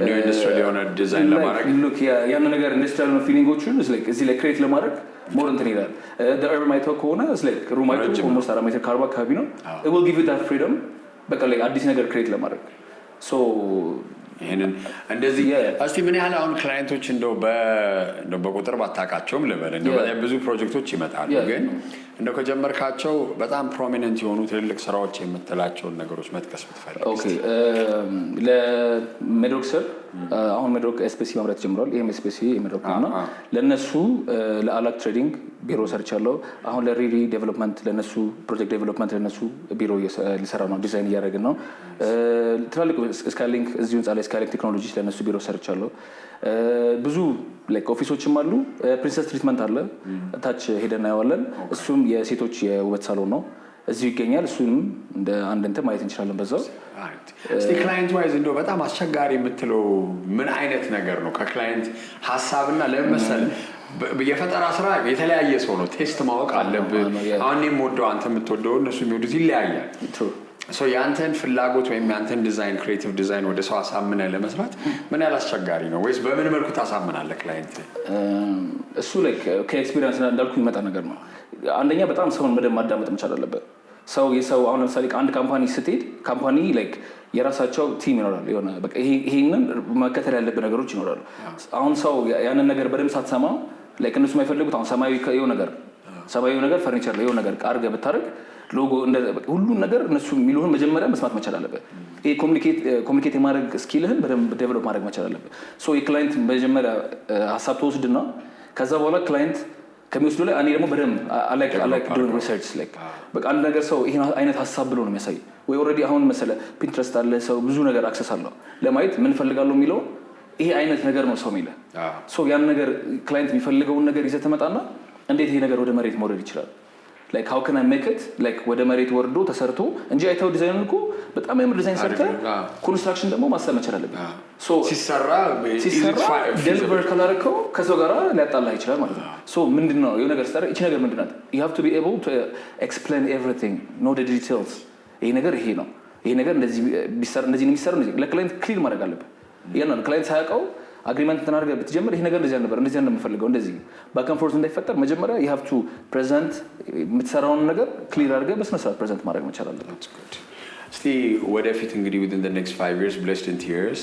S1: new industrial የሆነ ዲዛይን ለማድረግ
S4: look ያን ነገር ኢንዱስትሪያል ነው ፊሊንጎቹን is like እዚህ ላይ ክሬት ለማድረግ ሞር እንትን ይላል። ደርብ ማይተው ከሆነ ስላይክ ሩማይቱ ኦልሞስት 4 ሜትር ከ40 አካባቢ ነው። it will give you that freedom በቃ ላይ አዲስ ነገር ክሬት ለማድረግ ሶ
S1: ይሄንን እንደዚህ እስቲ ምን ያህል አሁን ክላይንቶች እንደው በቁጥር ባታውቃቸውም ልበል እንደው ብዙ ፕሮጀክቶች ይመጣሉ ግን እንደው ከጀመርካቸው በጣም ፕሮሚነንት የሆኑ ትልልቅ ስራዎች የምትላቸውን ነገሮች መጥቀስ ብትፈልግ?
S4: ኦኬ ለሜድሮክ ስር አሁን ሜድሮክ ኤስፒሲ ማምረት ጀምሯል። ይሄም ኤስፒሲ ሜድሮክ ነው። ለነሱ ለአላክ ትሬዲንግ ቢሮ ሰርቻለሁ። አሁን ለሪሊ ዴቨሎፕመንት ለነሱ ፕሮጀክት ዴቨሎፕመንት ለነሱ ቢሮ ሊሰራ ነው፣ ዲዛይን እያደረግን ነው። ትላልቅ ስካይሊንክ እዚሁ ህንፃ ላይ ስካይሊንክ ቴክኖሎጂስ ለነሱ ቢሮ ሰርቻለሁ። ብዙ ላይክ ኦፊሶችም አሉ። ፕሪንሰስ ትሪትመንት አለ ታች ሄደን እናየዋለን። እሱም የሴቶች የውበት ሳሎን ነው፣ እዚሁ ይገኛል። እሱንም እንደ አንድ እንትን ማየት እንችላለን በዛው።
S1: እስቲ ክላይንት ዋይዝ እንደው በጣም አስቸጋሪ የምትለው ምን አይነት ነገር ነው? ከክላይንት ሀሳብና ለመሰል የፈጠራ ስራ የተለያየ ሰው ነው፣ ቴስት ማወቅ አለብህ። አሁን የምወደው አንተ የምትወደው እነሱ የሚወዱት ይለያያል። ያንተን ፍላጎት ወይም ያንተን ዲዛይን ክሬቲቭ ዲዛይን ወደ ሰው አሳምነህ ለመስራት ምን ያህል አስቸጋሪ ነው? ወይስ በምን መልኩ ታሳምናለህ ክላይንት?
S4: እሱ ላይክ ከኤክስፒሪየንስ እንዳልኩ የሚመጣ ነገር ነው። አንደኛ በጣም ሰውን በደንብ ማዳመጥ መቻል አለበት። የሰው አሁን ለምሳሌ አንድ ካምፓኒ ስትሄድ ካምፓኒ ላይክ የራሳቸው ቲም ይኖራል። የሆነ በቃ ይሄንን መከተል ያለብህ ነገሮች ይኖራሉ። አሁን ሰው ያንን ነገር በደንብ ሳትሰማ ላይክ እነሱ የማይፈልጉት አሁን ሰማያዊ ነገር ፈርኒቸር ላይ የሆነ ነገር አድርገህ ብታደርግ ሎጎ ሁሉን ነገር እነሱ የሚሉህን መጀመሪያ መስማት መቻል አለበት። ይሄ ኮሚኒኬት የማድረግ ስኪልህን በደንብ ዴቨሎፕ ማድረግ መቻል አለበት። የክላይንት መጀመሪያ ሀሳብ ተወስድና ከዛ በኋላ ክላይንት ከሚወስዱ ላይ እኔ ደግሞ በደንብ አላይክ ዶይንግ ሪሰርች ላይክ በቃ አንድ ነገር ሰው ይሄን አይነት ሀሳብ ብሎ ነው የሚያሳይ ወይ ኦልሬዲ አሁን መሰለ ፒንትረስት አለ ሰው ብዙ ነገር አክሰስ አለው ለማየት ምን ፈልጋለሁ የሚለው ይሄ አይነት ነገር ነው ሰው የሚለ ያን ነገር ክላይንት የሚፈልገውን ነገር ይዘህ ትመጣና እንዴት ይሄ ነገር ወደ መሬት መውረድ ይችላል like how can I make it like ወደ መሬት ወርዶ ተሰርቶ እንጂ አይተው ዲዛይኑን እኮ በጣም የምር ዲዛይን ሰርተህ ኮንስትራክሽን ደግሞ ማሰብ መቻል አለብህ። ሲሰራ ዴሊቨር ካላረከው ከሰው ጋር ሊያጣላ ይችላል ማለት ነው። ምንድነው የሆነ ነገር ስትሰራ እቺ ነገር ምንድናት you have to be able to explain everything know the details ይሄ ነገር ይሄ ነው ይሄ ነገር እንደዚህ ቢሰራ እንደዚህ ነው የሚሰራው እንደዚህ ለክላይንት ክሊር ማድረግ አለብህ። ይሄን ነው ክላይንት ሳያውቀው አግሪመንት ተናገር ብትጀምር ይሄ ነገር እንደዚህ ነበር እንደዚህ እንደምፈልገው እንደዚህ ባክ ኤንድ ፎርዝ እንዳይፈጠር መጀመሪያ you have to present የምትሰራውን ነገር ክሊር አድርገህ በስነ ስርዓት ፕሬዘንት ማድረግ መቻል አለበት።
S1: እስቲ ወደፊት እንግዲህ within the next 5 years blessed in years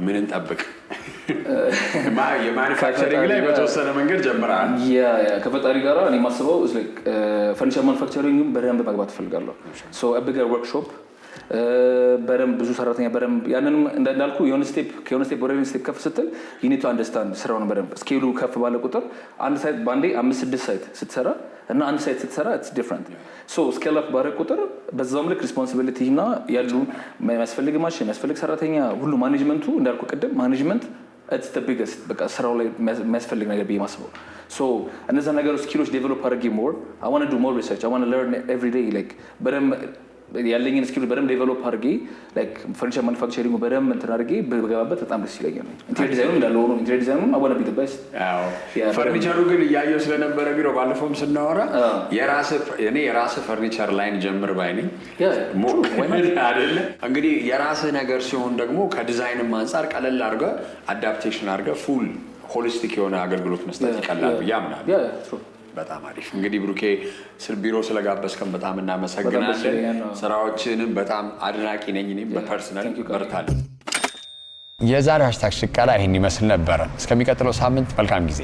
S1: ምን እንጠብቅ? የማኑፋክቸሪንግ ላይ በተወሰነ መንገድ ጀምራል።
S4: ከፈጣሪ ጋር እኔ የማስበው ፈርኒቸር ማኑፋክቸሪንግ በደንብ መግባት እፈልጋለሁ። a bigger workshop በደንብ ብዙ ሰራተኛ በደንብ ያንንም እንዳልኩ የሆነ ስቴፕ ወደ ስቴፕ ከፍ ስትል you need to understand ስራውን በደንብ ስኬሉ ከፍ ባለ ቁጥር አንድ ሳይት ባንዴ 5-6 ሳይት ስትሰራ እና አንድ ሳይት ስትሰራ it's different ስኬል አፕ ባለ ቁጥር በዛውም ልክ ሪስፖንሲቢሊቲ እና ያሉ የሚያስፈልግ ማሽን የሚያስፈልግ ሰራተኛ ሁሉ ማኔጅመንቱ እንዳልኩ ቅድም ማኔጅመንት it's the biggest በቃ ስራው ላይ የሚያስፈልግ ነገር በማስበው እነዛ ነገሮች ስኪሎች ዴቨሎፕ አድርጌ more I want to do more research I want to learn every day like በደንብ ያለኝን ስኪል በደንብ ዴቨሎፕ አድርጌ ላይክ ፈርኒቸር ማኑፋክቸሪንግ በደንብ እንትን አድርጌ በገባበት በጣም ደስ ይለኛል። ኢንቴሪየር ዲዛይኑ እንዳለው ነው። ኢንቴሪየር ዲዛይኑ አወና ቢት ባይስ
S1: ፈርኒቸሩ ግን እያየሁ ስለነበረ ቢሮ ባለፈውም ስናወራ የራስህ ፈርኒቸር ላይን ጀምር ባይ ነኝ አይደለ? እንግዲህ የራስህ ነገር ሲሆን ደግሞ ከዲዛይንም አንፃር ቀለል አድርገህ አዳፕቴሽን አድርገህ ፉል ሆሊስቲክ የሆነ አገልግሎት መስጠት ይቀላል ብዬ አምናለሁ። በጣም አሪፍ። እንግዲህ ብሩኬ ቢሮ ስለጋበዝከን በጣም እናመሰግናለን። ስራዎችንም በጣም አድናቂ ነኝ እኔም በፐርሰናል በርታለሁ።
S5: የዛሬው ሃሽታግ ሽቀላ ይሄን ይመስል ነበር። እስከሚቀጥለው ሳምንት መልካም ጊዜ